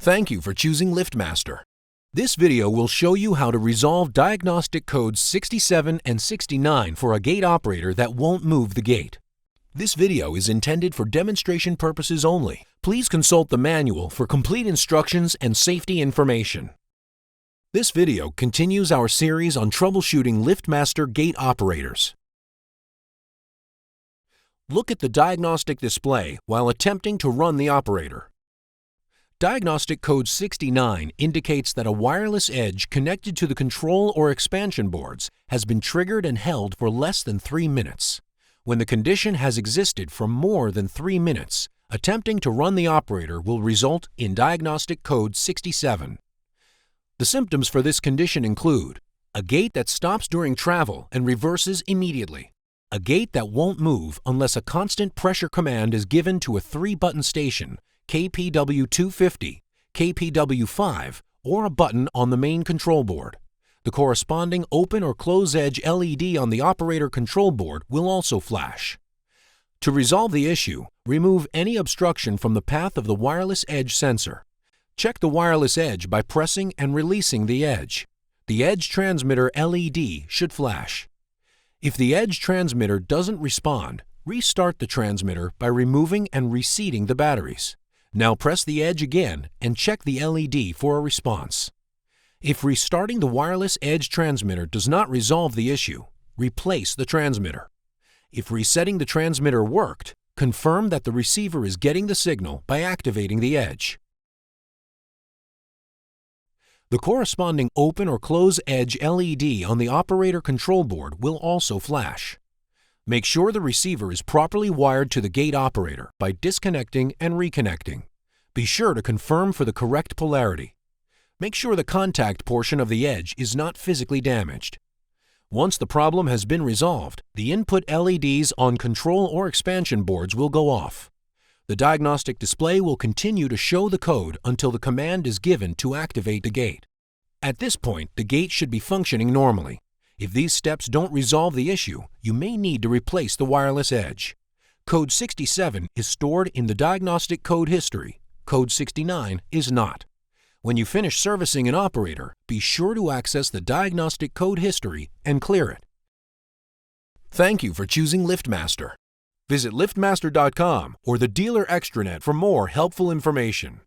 Thank you for choosing LiftMaster. This video will show you how to resolve diagnostic codes 67 and 69 for a gate operator that won't move the gate. This video is intended for demonstration purposes only. Please consult the manual for complete instructions and safety information. This video continues our series on troubleshooting LiftMaster gate operators. Look at the diagnostic display while attempting to run the operator. Diagnostic code 69 indicates that a wireless edge connected to the control or expansion boards has been triggered and held for less than 3 minutes. When the condition has existed for more than 3 minutes, attempting to run the operator will result in diagnostic code 67. The symptoms for this condition include a gate that stops during travel and reverses immediately, a gate that won't move unless a constant pressure command is given to a 3-button station, KPW 250, KPW 5, or a button on the main control board. The corresponding open or close edge LED on the operator control board will also flash. To resolve the issue, remove any obstruction from the path of the wireless edge sensor. Check the wireless edge by pressing and releasing the edge. The edge transmitter LED should flash. If the edge transmitter doesn't respond, restart the transmitter by removing and reseating the batteries. Now press the edge again and check the LED for a response. If restarting the wireless edge transmitter does not resolve the issue, replace the transmitter. If resetting the transmitter worked, confirm that the receiver is getting the signal by activating the edge. The corresponding open or close edge LED on the operator control board will also flash. Make sure the receiver is properly wired to the gate operator by disconnecting and reconnecting. Be sure to confirm for the correct polarity. Make sure the contact portion of the edge is not physically damaged. Once the problem has been resolved, the input LEDs on control or expansion boards will go off. The diagnostic display will continue to show the code until the command is given to activate the gate. At this point, the gate should be functioning normally. If these steps don't resolve the issue, you may need to replace the wireless edge. Code 67 is stored in the diagnostic code history. Code 69 is not. When you finish servicing an operator, be sure to access the diagnostic code history and clear it. Thank you for choosing LiftMaster. Visit liftmaster.com or the dealer extranet for more helpful information.